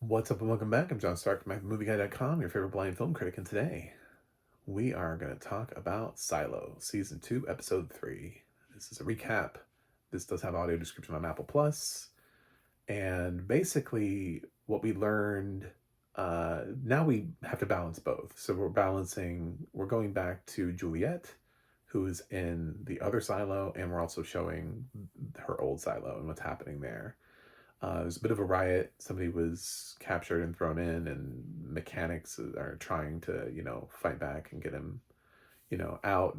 What's up and welcome back. I'm John Stark from MyMovieGuy.com, your favorite blind film critic, and today we are going to talk about Silo, Season 2, Episode 3. This is a recap. This does have audio description on Apple Plus, and basically what we learned, now we have to balance both. So we're going back to Juliet, who is in the other silo, and we're also showing her old silo and what's happening there. There's a bit of a riot. Somebody was captured and thrown in, and mechanics are trying to, fight back and get him, out.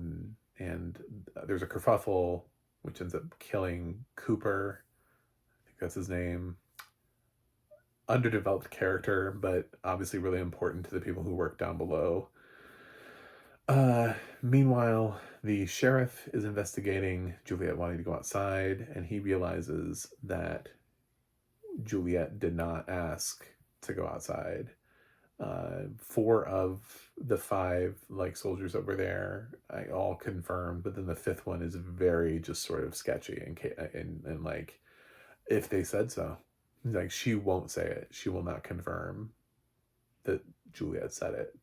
And there's a kerfuffle, which ends up killing Cooper. I think that's his name. Underdeveloped character, but obviously really important to the people who work down below. Meanwhile, the sheriff is investigating Juliet wanting to go outside, and he realizes that Juliet did not ask to go outside. Four of the five soldiers over there, I all confirmed, but then the fifth one is very just sort of sketchy and like if they said so, like she won't say it. She will not confirm that Juliet said it,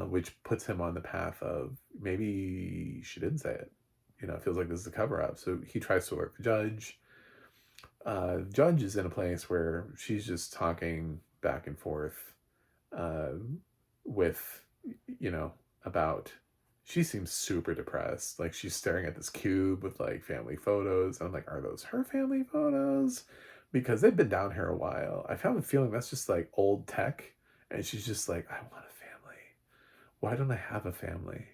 which puts him on the path of maybe she didn't say it. It feels like this is a cover up. So he tries to alert the judge. Judge is in a place where she's just talking back and forth uh, with, about. She seems super depressed. Like she's staring at this cube with like family photos. And I'm like, are those her family photos? Because they've been down here a while. I found the feeling that's just like old tech. And she's just like, I want a family. Why don't I have a family?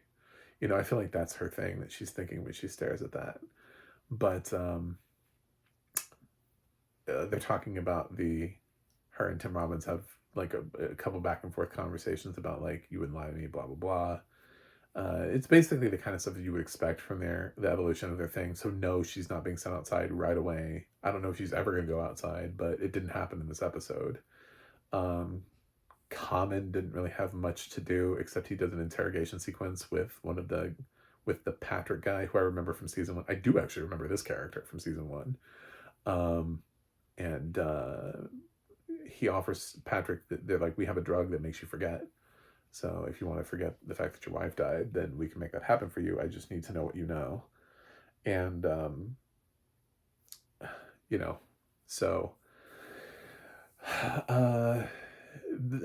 I feel like that's her thing that she's thinking when she stares at that. But they're talking about her and Tim Robbins have like a couple back and forth conversations about like you wouldn't lie to me, blah blah blah. It's basically the kind of stuff that you would expect from the evolution of their thing. So no, she's not being sent outside right away. I don't know if she's ever gonna go outside, but it didn't happen in this episode. Um, Common didn't really have much to do except he does an interrogation sequence with the Patrick guy who I remember from season one. I do actually remember this character from season one. Um, and he offers Patrick that they're like, we have a drug that makes you forget. So if you want to forget the fact that your wife died, then we can make that happen for you. I just need to know what you know. And you know, so uh,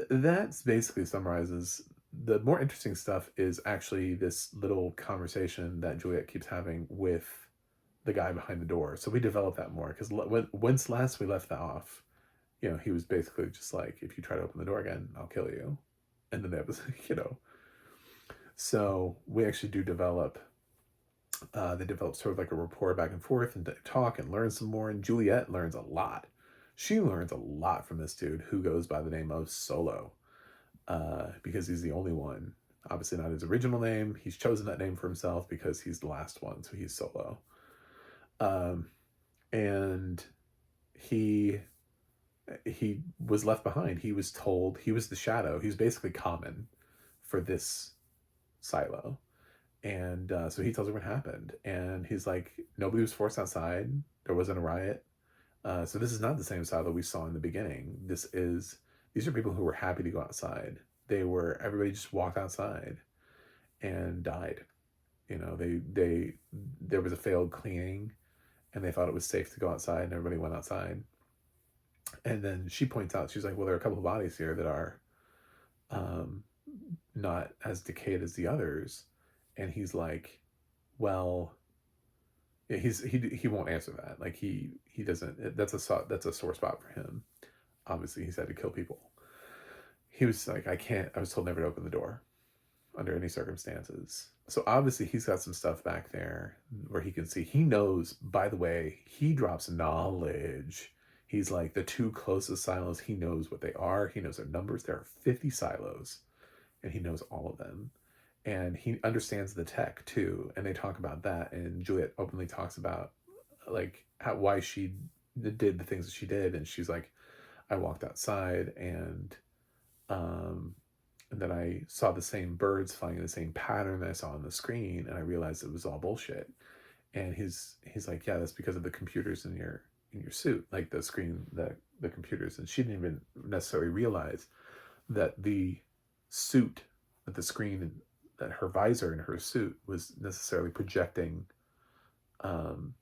that's basically summarizes. The more interesting stuff is actually this little conversation that Juliet keeps having with the guy behind the door. So we develop that more because once last we left that off, he was basically just like, if you try to open the door again, I'll kill you. And then that was, so we actually do develop, they develop sort of like a rapport back and forth and they talk and learn some more. And Juliet learns a lot. She learns a lot from this dude who goes by the name of Solo, because he's the only one. Obviously not his original name. He's chosen that name for himself because he's the last one. So he's Solo. And he was left behind. He was told he was the shadow. He was basically common for this silo. And so he tells her what happened. And he's like, nobody was forced outside. There wasn't a riot. So this is not the same silo we saw in the beginning. These are people who were happy to go outside. Everybody just walked outside and died. There was a failed cleaning and they thought it was safe to go outside and everybody went outside. And then she points out, she's like, well, there are a couple of bodies here that are not as decayed as the others. And he's like, well, yeah, he won't answer that. Like he doesn't, that's a sore spot for him. Obviously he's had to kill people. He was like, I was told never to open the door under any circumstances. So obviously he's got some stuff back there where he can see. He knows, by the way, he drops knowledge. He's like, the two closest silos, he knows what they are. He knows their numbers. There are 50 silos, and he knows all of them. And he understands the tech, too. And they talk about that. And Juliet openly talks about, like, why she did the things that she did. And she's like, I walked outside, and then I saw the same birds flying in the same pattern that I saw on the screen, and I realized it was all bullshit. And he's like, yeah, that's because of the computers in in your suit, like the screen, the computers. And she didn't even necessarily realize that the suit, that the screen, that her visor in her suit was necessarily projecting um,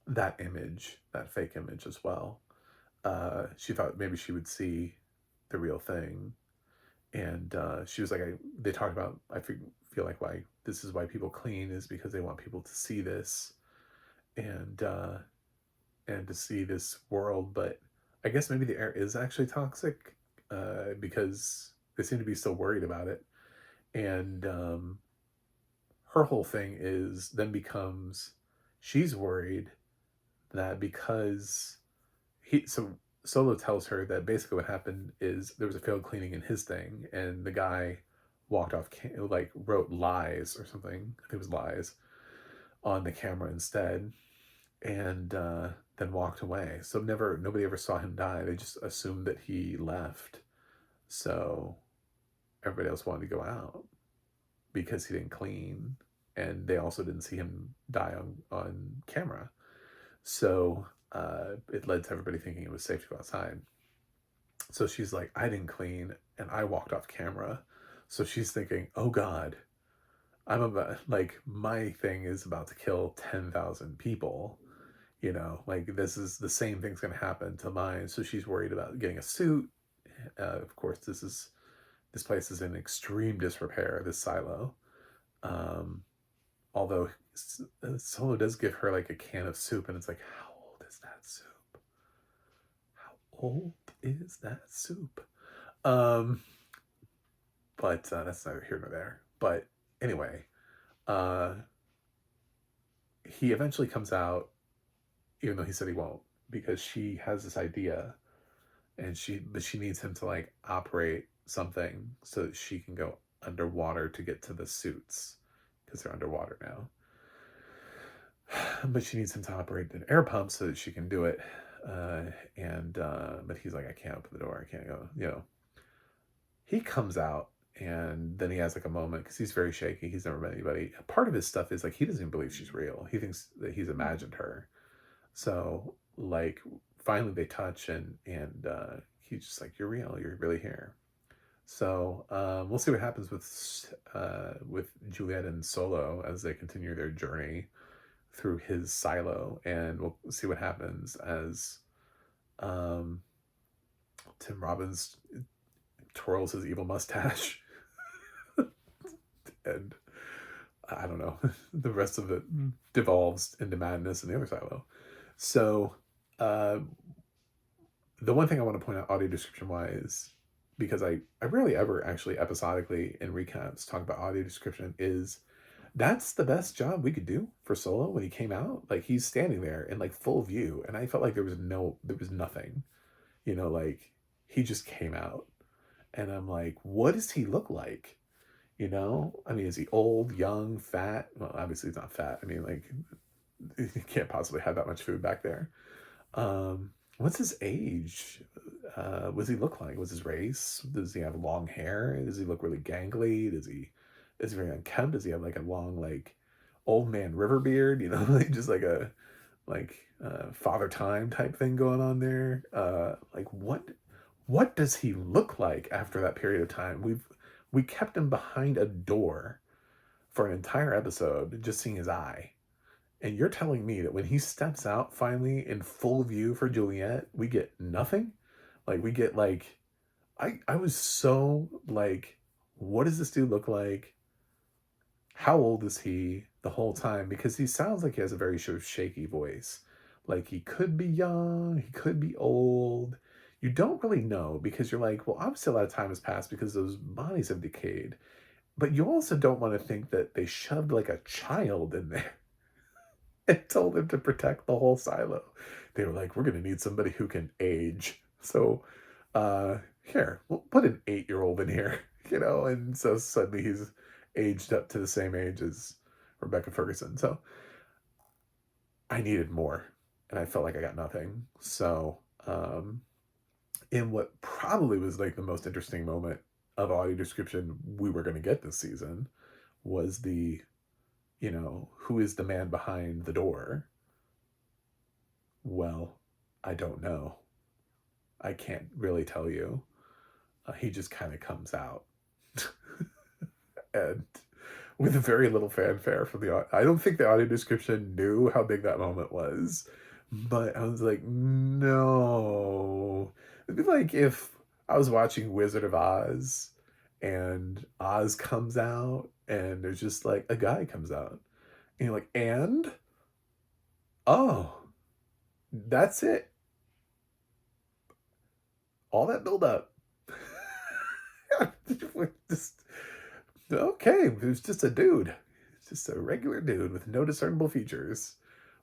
that image, that fake image as well. She thought maybe she would see the real thing, and she was like, they talked about, feel like why this is why people clean is because they want people to see this, and to see this world. But I guess maybe the air is actually toxic, because they seem to be still worried about it. And her whole thing is then becomes, she's worried that because so Solo tells her that basically what happened is there was a failed cleaning in his thing, and the guy walked off, like wrote lies or something. I think it was lies on the camera instead, and then walked away. So nobody ever saw him die. They just assumed that he left. So everybody else wanted to go out because he didn't clean, and they also didn't see him die on camera. So it led to everybody thinking it was safe to go outside. So she's like, I didn't clean and I walked off camera. So she's thinking, oh God, I'm about, like, my thing is about to kill 10,000 people. Like this is the same thing's going to happen to mine. So she's worried about getting a suit. Of course, this place is in extreme disrepair, this silo. Although Solo does give her like a can of soup, and it's like, how old is that soup? How old is that soup? Um, but that's neither here nor there. But anyway, uh, he eventually comes out, even though he said he won't, because she has this idea, and she needs him to like operate something so that she can go underwater to get to the suits because they're underwater now. But she needs him to operate an air pump so that she can do it. But he's like, I can't open the door. I can't go. He comes out, and then he has like a moment because he's very shaky. He's never met anybody. Part of his stuff is like he doesn't even believe she's real. He thinks that he's imagined her. So like finally they touch, and he's just like, you're real. You're really here. So we'll see what happens with Juliet and Solo as they continue their journey through his silo, and we'll see what happens as um, Tim Robbins twirls his evil mustache, and I don't know, the rest of it devolves into madness in the other silo. So uh, the one thing I want to point out audio description wise, because I rarely ever actually episodically in recaps talk about audio description, is that's the best job we could do for Solo when he came out. Like he's standing there in like full view, and I felt like there was nothing, like he just came out, and I'm like, what does he look like? I mean, is he old, young, fat? Well, obviously he's not fat. I mean, like, he can't possibly have that much food back there. What's his age? What does he look like? What's his race? Does he have long hair? Does he look really gangly? Is he very unkempt? Does he have like a long, like, old man river beard? Like just like a father time type thing going on there. Like what does he look like after that period of time? We kept him behind a door for an entire episode, just seeing his eye. And you're telling me that when he steps out finally in full view for Juliet, we get nothing? Like we get like I was so like, what does this dude look like? How old is he the whole time? Because he sounds like he has a very sort of shaky voice. Like he could be young, he could be old. You don't really know because you're like, well, obviously a lot of time has passed because those bodies have decayed. But you also don't want to think that they shoved like a child in there and told him to protect the whole silo. They were like, we're going to need somebody who can age. So here, we'll put an 8-year-old in here, and so suddenly he's aged up to the same age as Rebecca Ferguson. So I needed more, and I felt like I got nothing. So in what probably was like the most interesting moment of audio description we were going to get this season was who is the man behind the door, Well, I don't know. I can't really tell you. He just kind of comes out. And with very little fanfare from the I don't think the audio description knew how big that moment was, but I was like, no. It'd be like if I was watching Wizard of Oz and Oz comes out and there's just like a guy comes out and you're like, and oh, that's it. All that build up. Just okay, it was just a dude. It's just a regular dude with no discernible features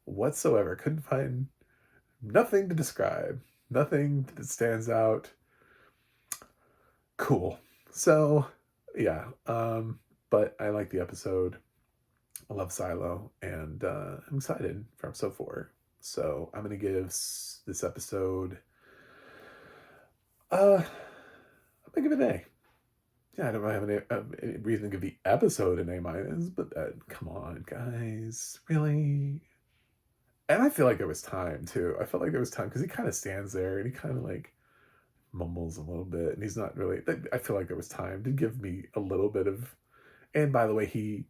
whatsoever. Couldn't find nothing to describe, nothing that stands out. Cool. So, yeah, but I like the episode. I love Silo, and I'm excited for episode 4. So I'm gonna give this episode. I'm gonna give it an A. Yeah, I don't have any reason to give the episode an A-, but come on, guys, really? And I feel like there was time too. I felt like there was time because he kind of stands there and he kind of like mumbles a little bit, and he's not really. I feel like there was time to give me a little bit of. And by the way, he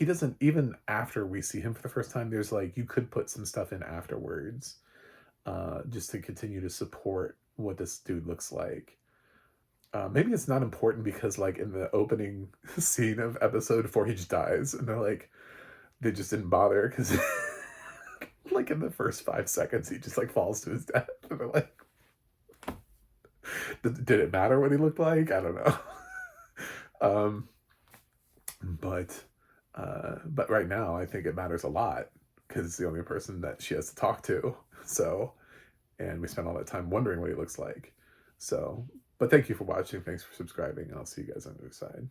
doesn't even after we see him for the first time. There's like you could put some stuff in afterwards, just to continue to support what this dude looks like. Maybe it's not important because like in the opening scene of episode 4 he just dies and they're like they just didn't bother because like in the first 5 seconds he just like falls to his death and they're like did it matter what he looked like? I don't know. um but right now I think it matters a lot because it's the only person that she has to talk to, so and we spent all that time wondering what he looks like. So but thank you for watching. Thanks for subscribing. I'll see you guys on the other side.